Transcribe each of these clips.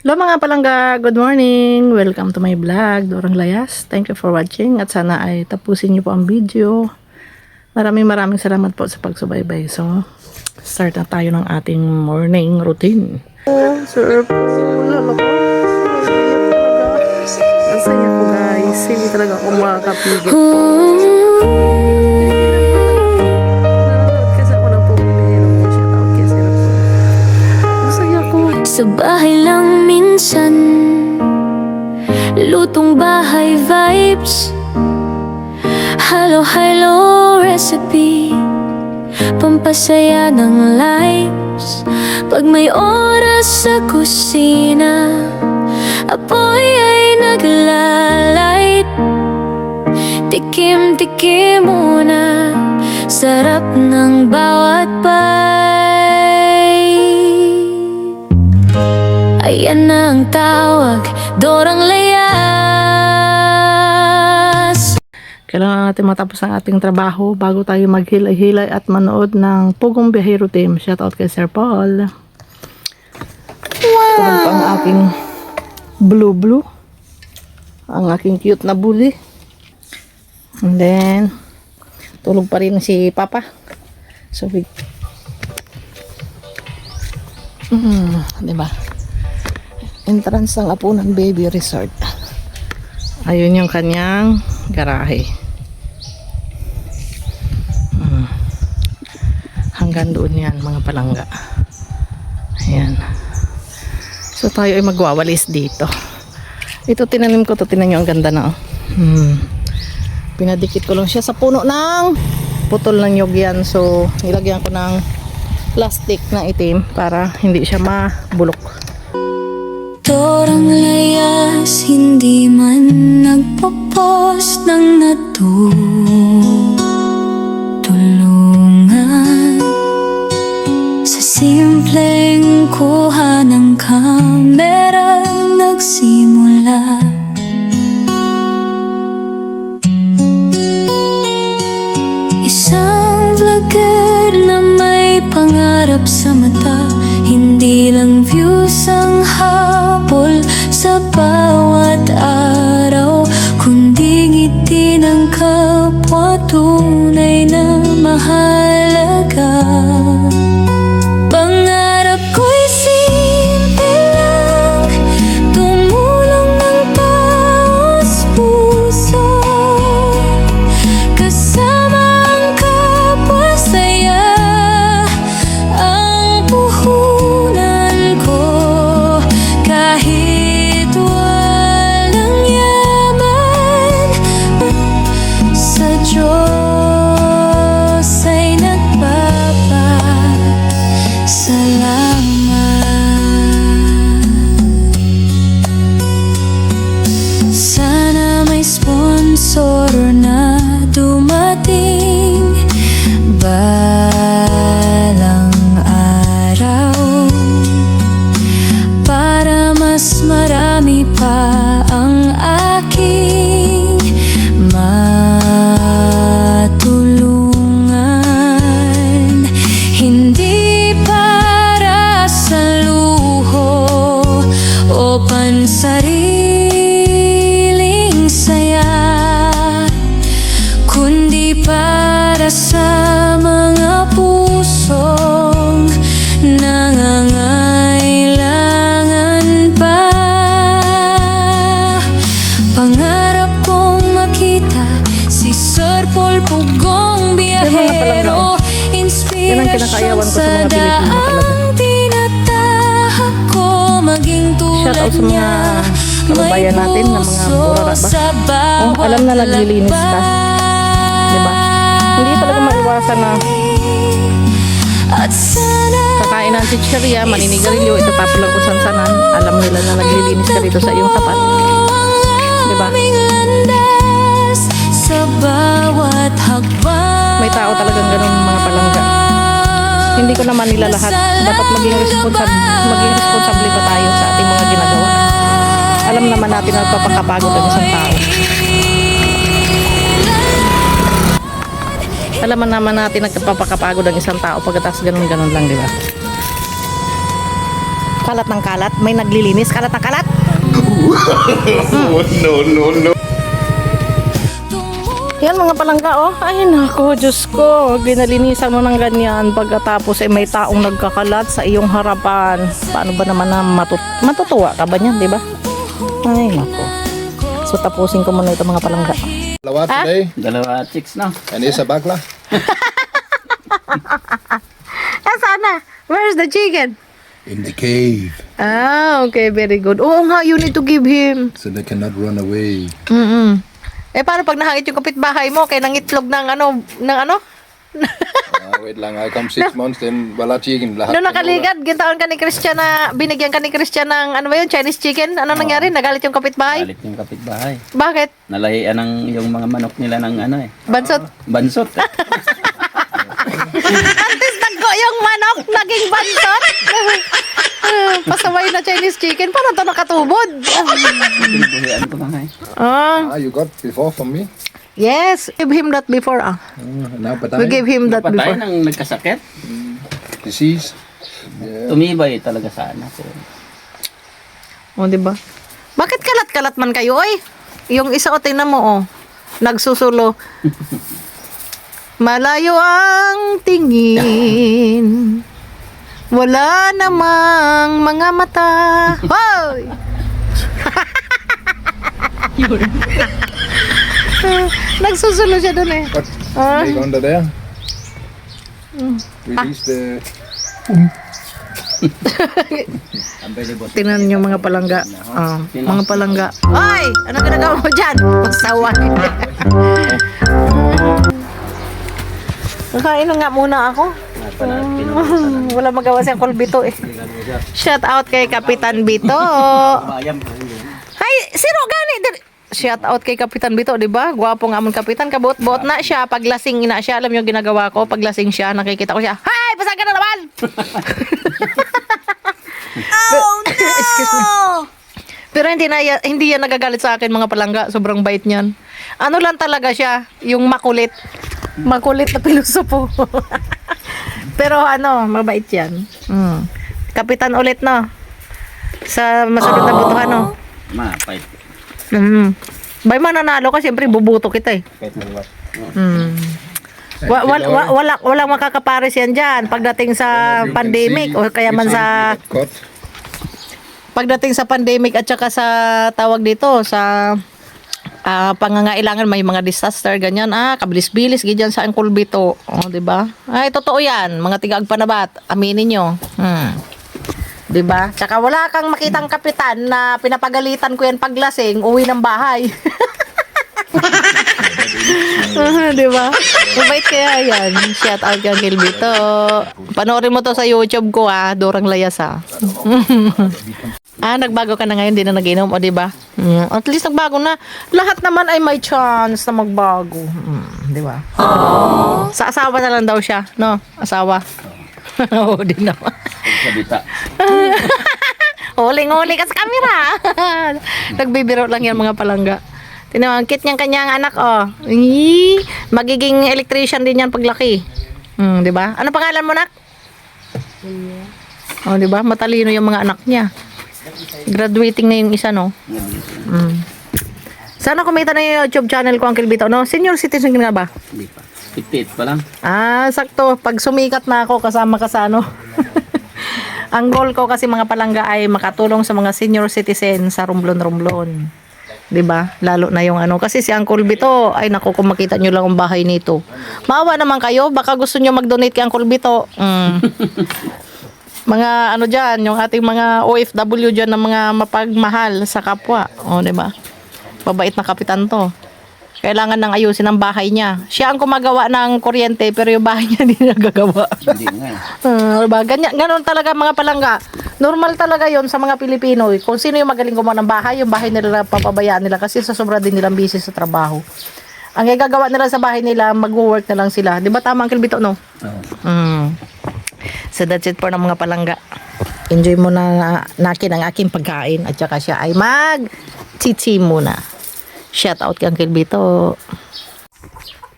Hello mga palangga, good morning! Welcome to my vlog, Dorang Layas. Thank you for watching at sana ay tapusin niyo po ang video. Maraming salamat po sa pagsubaybay. So, start na tayo ng ating morning routine. Sir, lalo ko. Ang saya ko guys. Hindi talaga ako makakapigit po. Kasi ako lang po bibigyan ng shout out kay Sir po. Ang saya ko. Sa bahay lang minsan, lutong bahay vibes, halo-halo recipe, pampasaya ng lives. Pag may oras sa kusina, apoy ay naglalight. Tikim-tikim muna, sarap ng bawat bite. Ayan na ang tawag, Dorang Layas. Kailangan natin matapos ang ating trabaho bago tayo maghilay-hilay at manood ng Pugong Biyahero Team. Shout out kay Sir Paul. Wow! Tulog pa ang aking blue. Ang aking cute na bully. And then, tulog pa rin si Papa. So, diba? Entrance ng Apunan Baby Resort. Ayun yung kanyang garahe. Hanggang doon yan mga palangga. Ayan. So tayo ay magwawalis dito. Ito tinanim ko to, tinan nyo ang ganda na. Pinadikit ko lang siya sa puno ng putol ng nyog yan. So nilagyan ko ng plastic na itim para hindi siya mabulok. Dorang Layas, hindi man nagpo-post ng natutulungan. Sa simpleng kuha ng kamera nagsimula. Isang vlogger na may pangarap sa mata, hindi lang views ang habol sa bawat araw, kundi ngiti ng kapwa, tunay na mahalaga. Pangarap ko'y simple lang, tumulong ng taos puso, kasama ang kapwa, saya ang puhunan ko. Kahit walang yaman, sa Diyos ay nagpapasalamat. Sana may sponsor na dumating balang araw, para mas marami pa ang aking matulungan. Hindi para sa luho o pansariling saya, kundi para sa mga pusong nangangailangan pa. Pangarap kong makita si Sir Paul Pugong Biyahero, inspirasyon sa daang tinatahak ko, maging tulad Shout out sa mga niya, kababayan natin na mga burara ba? Alam na naglilinis ka. Diba? Hindi talaga maiwasan na at sana kakain ng chicheria, maninigarilyo, itatapon lang kung sansanan. Alam nila na naglilinis ka dito sa iyong tapat. Diba? sa bawat hakbang. May tao talagang ganun mga palangga. Hindi ko naman nila lahat. Dapat maging responsable pa tayo sa ating mga ginagawa. Alam naman natin na nagpapakapagod ang isang tao. Alam naman natin nagpapakapagod ang isang tao pagkatapos ganun lang, di ba? Kalat ng kalat. May naglilinis. Kalat ng kalat. Yan mga palangga, oh. Ay, nako, Diyos ko. Ginalinisan mo ng ganyan. Pagkatapos, may taong nagkakalat sa iyong harapan. Paano ba naman na matutuwa ka ba niyan, di ba? Ay, nako. So, tapusin ko muna ito mga palangga. Dalawa today, Dalawa chicks na. and isa bakla. Sana? Where's the chicken? In the cave, Ah, okay. Very good. Oo nga, you need to give him. so they cannot run away. Paano pag nahangit yung kapitbahay mo, kaya nangitlog ng ano? Wait lang, I come 6 months, then wala chicken. Lahat Noong nakaligad, gintaon ka ni Christian na, binigyan ka ni Christian ng, ano ba yun, Chinese chicken? Ano nangyari? Nagalit yung kapitbahay? Galit yung kapitbahay. Bakit? Nalahian ng yung mga manok nila ng ano eh. Bansot? Bansot. Antes naggo yung manok, naging bansot? Pasaway na Chinese chicken, paano ito nakatubod? Buhian ko mga eh. Ah, You got before from me? yes, give him that before. Now We patay. gave him that Patay before. nang nagkasakit. Disease. Tumibay talaga sana. So, O, di ba? Bakit kalat-kalat man kayo, oy? Yung isa, o, tingnan mo, oh. Nagsusulo. Malayo ang tingin. Wala namang mga mata. Hoy! Nagsusulo siya dun eh. What? Leg under there. Release the. available. Tingnan niyo mga palangga. Mga palangga. Ay! Ano ginagawa mo dyan? Magsawa. Kakain nga muna ako. Wala magawa siyang kulbito eh. Shout out kay Kapitan Bito. Bayam. Hay, sino gani? Shout out kay Kapitan Bito, di ba? Gwapo nga amon kapitan, kabuot-buot na siya. Paglasing ina siya, alam niyo ginagawa ko. Paglasing siya, nakikita ko siya. Hay, pasang ka na naman! Oh no! Excuse me. Pero hindi yan nagagalit sa akin mga palangga. Sobrang bait niyan. Ano lang talaga siya, yung makulit. Makulit na pilosopo. Pero ano, mabait yan. Kapitan ulit, no? Sa masunod na botohan, no? Mapait. Bay mananalo ka, siyempre bubuto kita eh. Kahit maluwat. Walang makakapares yan dyan pagdating sa pandemic o kaya man sa Cut. pagdating sa pandemic at saka sa tawag dito sa pangangailangan, may mga disaster ganyan, kabilis-bilis ganyan sa ang kulbito, di ba? Ay totoo yan, mga tiga-Agpanabat, aminin nyo. Di ba? Tsaka wala kang makitang kapitan na pinapagalitan ko yan paglasing, uwi ng bahay. Di ba? Mabait kaya yan. Shout out kang Kilbito. Panoorin mo to sa YouTube ko, Dorang Layas, nagbago ka na ngayon, di na nag-inom, o di ba? At least nagbago na. Lahat naman ay may chance na magbago. Di ba? Sa asawa na lang daw siya, no? Asawa. Oo, di naman. Sabita. Huling-huli ka sa camera. Nagbibiro lang yan mga palangga. Tinawag, kit niyang kanyang anak, oh. Magiging electrician din yan paglaki. Di ba? Ano pangalan mo, nak? Oh, di ba? Matalino yung mga anak niya. Graduating na yung isa, no? Sana kumita na yung YouTube channel ko, Uncle Bito, no? Senior citizen ka na ba? Hindi pa. 58 pa lang. Sakto. Pag sumikat na ako, kasama ka sa ano. Ang goal ko kasi mga palangga ay makatulong sa mga senior citizen sa Romblon. 'Di ba? Lalo na yung ano kasi si Uncle Bito, ay naku, kung makita niyo lang ang bahay nito. Maawa naman kayo, baka gusto niyo mag-donate kay Uncle Bito. Mga ano diyan, yung ating mga OFW diyan na mga mapagmahal sa kapwa. 'Di ba? Mabait na kapitan 'to. Kailangan nang ayusin ang bahay niya. Siya ang gumagawa ng kuryente pero yung bahay niya hindi nagagawa. Hindi nga. Diba? Ganon talaga mga palangga. Normal talaga yon sa mga Pilipino. Kung sino yung magaling gumawa ng bahay, yung bahay nila papabayaan nila kasi sa sobra din nilang busy sa trabaho. Ang gagawa nila sa bahay nila, mag-work na lang sila. Di ba tama ang Kilbito, no? So that's it for ng mga palangga. Enjoy mo na nakin ang aking pagkain at saka siya ay mag-chichi muna. Shout out kang Kilbito.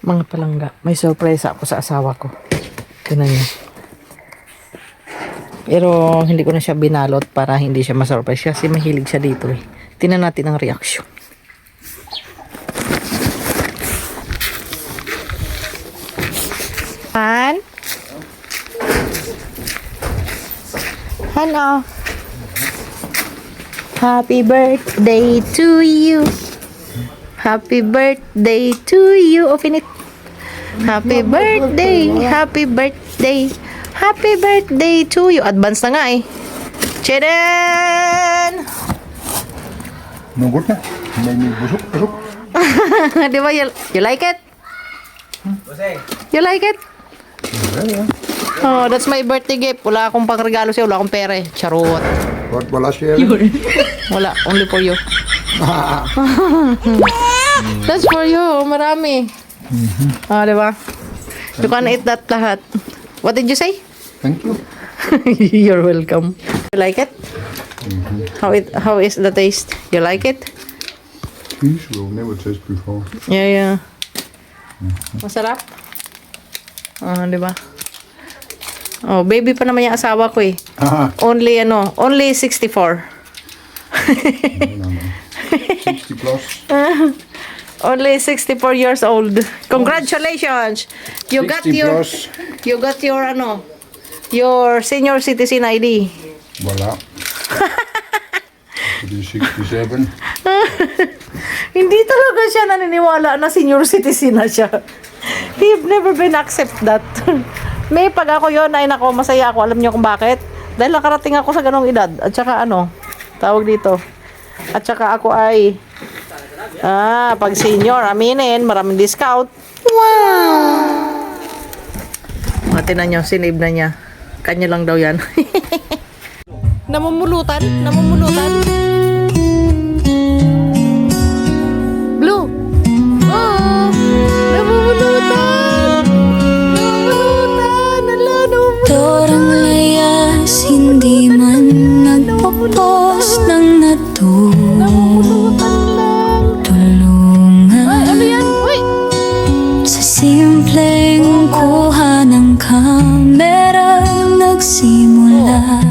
Mga palangga, may surprise ako sa asawa ko. Tingnan niyo. Pero hindi ko na siya binalot para hindi siya ma-surprise kasi mahilig siya dito eh. Tingnan natin ang reaction. Han? Hello. Happy birthday to you. Happy birthday to you. Open it. Happy birthday. Happy birthday. Happy birthday to you. Advance na nga eh. Tchadan! No good na. May busok, busok. Di ba? You like it? You like it? Oh, that's my birthday gift. Wala akong pangregalo sa'yo. Wala akong pera eh. Charot. What wala siya? Wala. Only for you. That's for you. Marami. Oh, di ba? You can eat that lahat. What did you say? Thank you. You're welcome. You like it? How is the taste? You like it? Fish will never taste before. Yeah, yeah. Masarap? Oh, di ba? Oh, baby pa naman yung asawa ko eh. Only 64. 60 plus. Only 64 years old. Congratulations. You got 60 your plus. You got your senior citizen ID. Wala. 67. Hindi talaga siya naniniwala na senior citizen na siya. He've never been accept that. May pag ako yon ay nako, masaya ako. Alam niyo kung bakit? Dahil nakarating ako sa ganong edad. At saka tawag dito. At saka ako ay pag senior, aminin, maraming discount. Wow! Tinan nyo, sinave na niya. Kanya lang daw yan. Namumulutan? Blue! Oh! Namumulutan! Dorang layas, hindi man nagpo-post ng tulungan sa simpleng kuha ng kamera nagsimula.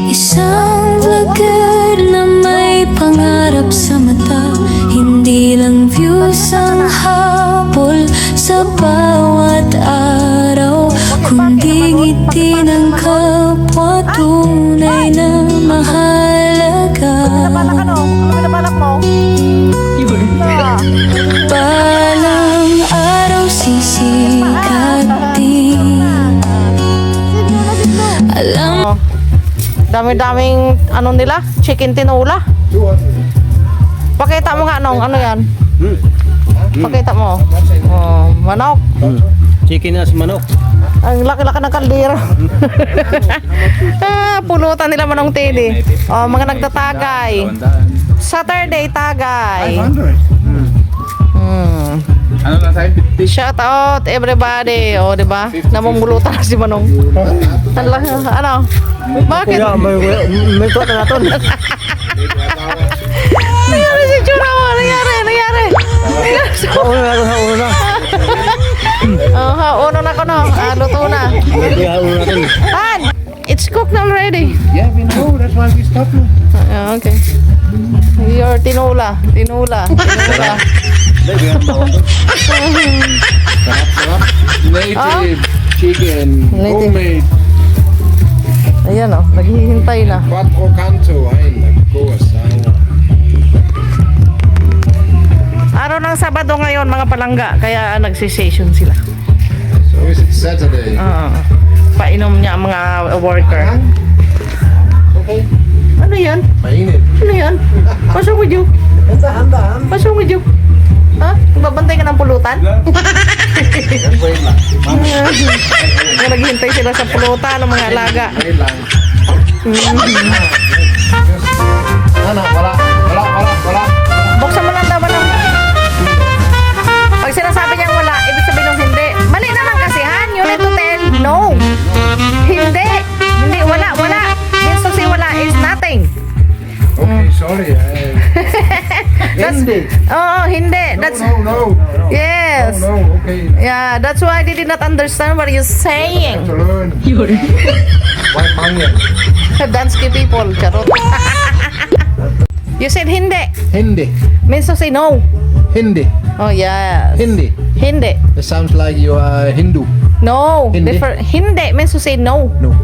Isang vlogger na may pangarap sa mata, hindi lang views ang habol sa bawat araw, kundi ngiti ng kapwa tunay na mahalaga. Balang araw sisikat din. Alam Dami-daming nila? Chicken tinola? Pakita mo nga ano yan? Pakita mo. Oh, manok. Chicken as manok. Ang laki-laki ng kaldero. Pulutan nila manong tini. Oh, mga nagtatagay. Saturday tagay. 500. Ano lang sa'yo? Shout out everybody. Oh, di ba? Namumulutan na si Manong. Ano? Bakit? May tuwa na natin. Nangyari si Chura mo. Nangyari. Hauna na. Oh, uno na ko no. Luto na. Hauna natin. Han! It's cooked already. Yeah, we know. That's why we stopped you. Okay. Your tinola. Native chicken, Native. homemade. Ayan o, naghihintay na. Quattro canto, ay nagkuwas. Araw ng Sabado ngayon mga palangga, kaya nagsisession sila. So is it Saturday? Painom niya ang mga worker. Okay. Ano yan? Mainit. Ano yan? What's wrong with you? What's wrong with you? Ha? Babantay ka ng pulutan? Wait lang. Naghihintay sila sa pulutan ng mga alaga. Wait lang. Ano? Wala. Buksan mo lang daw ba ng... Pag sinasabi niyang wala, ibig sabihin ng hindi. Mali naman kasi, Han. You need to tell no. Hindi. Hindi, wala. Means to say wala is nothing. Okay, sorry. That's, Hindi. Oo, hindi. That's, No. Yes. No, okay. Yeah, that's why I did not understand what you're saying. To learn. Why pangyan? Dansky people, charot. You said hindi. Hindi. Means to say no. Hindi. Oh, yes. Hindi. Hindi. It sounds like you are Hindu. No. Hindi. Hindi means to say no. No.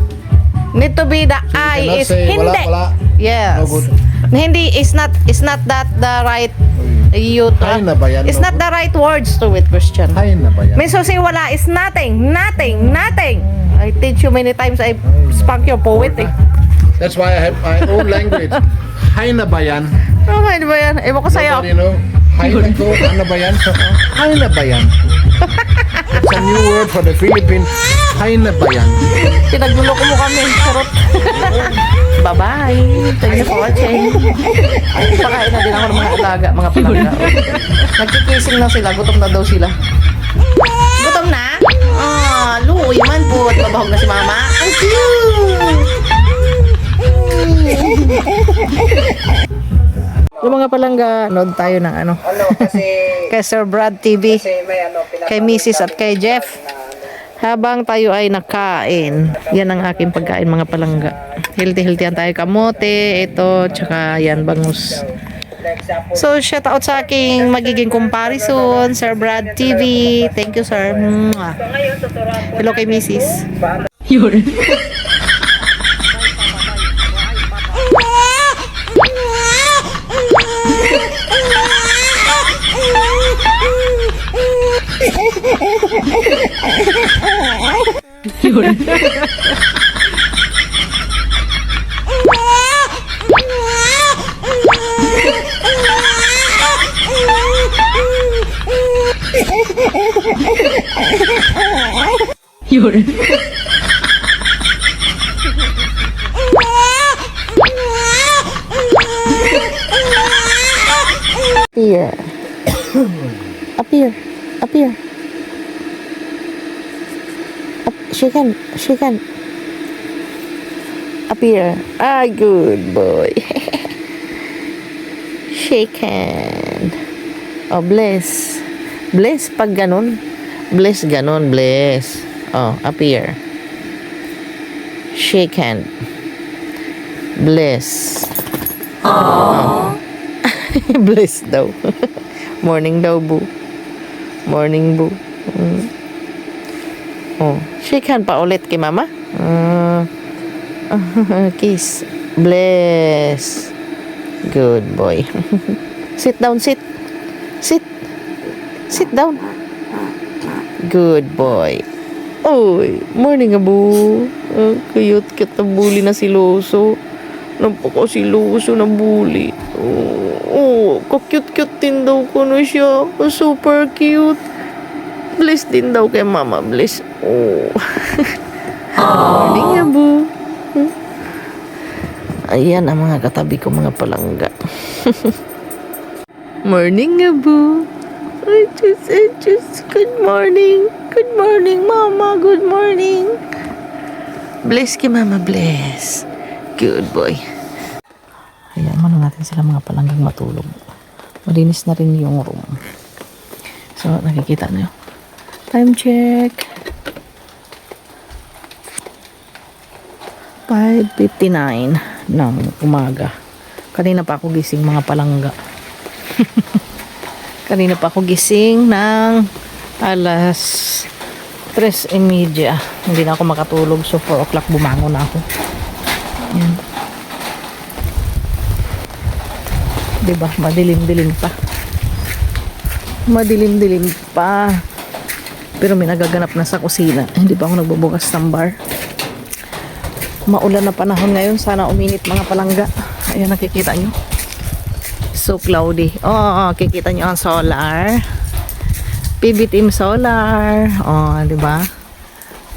Need to be the I cannot is say hindi. wala, wala. Yes. No good. Hindi is not that the right you Hay na ba yan? it's No not good. the right words to it, Christian. Hay na ba yan? Means to say wala is nothing. I teach you many times. I spank your poet eh. That's why I have my own language. Hay na ba yan? Okay, di ba yan? Ewan ko sa'yo. Nobody know. Hay na ko. Ano ba yan? Hay na ba yan? It's a new word for the Philippines. Hay na ba yan? Pinagluloko mo kami. Charot. Bye-bye. Thank you for watching. Pakain na din ako ng mga alaga, mga palangga. Nagkikising na sila. Gutom na daw sila. Gutom na? Ah, luoy man po. At mabahog na si mama. Ang cute! Yung mga palangga, nood tayo ng ano. Kay Sir Brad TV. Kay Mrs. at kay Jeff. Habang tayo ay nakain, yan ang aking pagkain mga palangga. Healthy yan tayo, kamote, ito, tsaka yan, bangus. So, shout out sa aking magiging comparison, Sir Brad TV. Thank you, sir. Mwah. Hello kay Mrs. Here. Up here. Up here. Up. Shake hand. Up here. Ah, good boy. Shake hand. Oh, bless. Bless pag ganun. Bless ganun, bless. Oh, up here. Shake hand. Bless. Oh. Bless daw. Morning daw, boo. Morning, boo. Oh, shake hand pa ulit kay mama. Kiss. Bless. Good boy. Sit down, sit. Sit down. Good boy. Oy, morning, abu. Cute na bully na si Loso. Napaka si Loso na bully. Ka-cute din daw ko na siya. Super cute. Bless din daw kay mama. Bless. Morning, abu. Ayan ang mga katabi ko, mga palangga. Morning, abu. I just, good morning. Good morning, mama. Good morning. Bless kay mama, bless. Good boy. Ayan, mano natin sila mga palanggang matulog. Malinis na rin yung room. So, nakikita nyo. Time check. 5:59 ng umaga. Kanina pa ako gising mga palangga. Kanina pa ako gising ng alas 3:30. Hindi na ako makatulog. So 4 o'clock bumangon ako. Yan. Diba? Madilim-dilim pa. Madilim-dilim pa. Pero may nagaganap na sa kusina. Hindi pa ako nagbubukas ng bar. Maulan na panahon ngayon. Sana uminit mga palangga. Ayan, nakikita nyo. So cloudy. Oh, kikita nyo ang solar. PB Team Solar. Oh, di ba?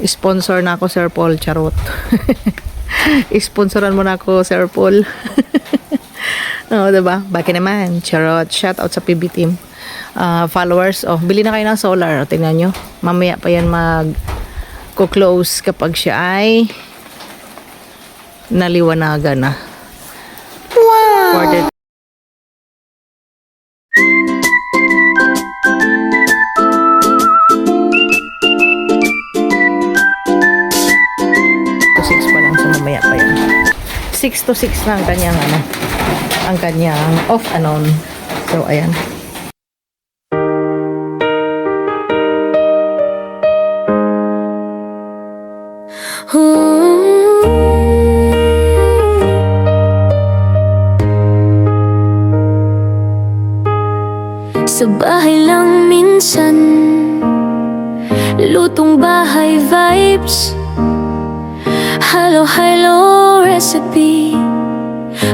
Sponsor na ako, Sir Paul. Charot. Sponsoran mo na ako, Sir Paul. Oh, di ba? Baki naman. Charot. Shout out sa PB Team. Followers. Oh, bili na kayo ng solar. Tingnan nyo. Mamaya pa yan mag-close kapag siya ay naliwanagan na. Wow! 6 to 6 na ang kanyang ano, ang kanyang off and on. So ayan. Sa bahay lang minsan, lutong bahay vibes, halo-halo recipe,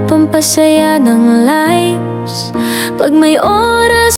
pampasaya ng lives. Pag may oras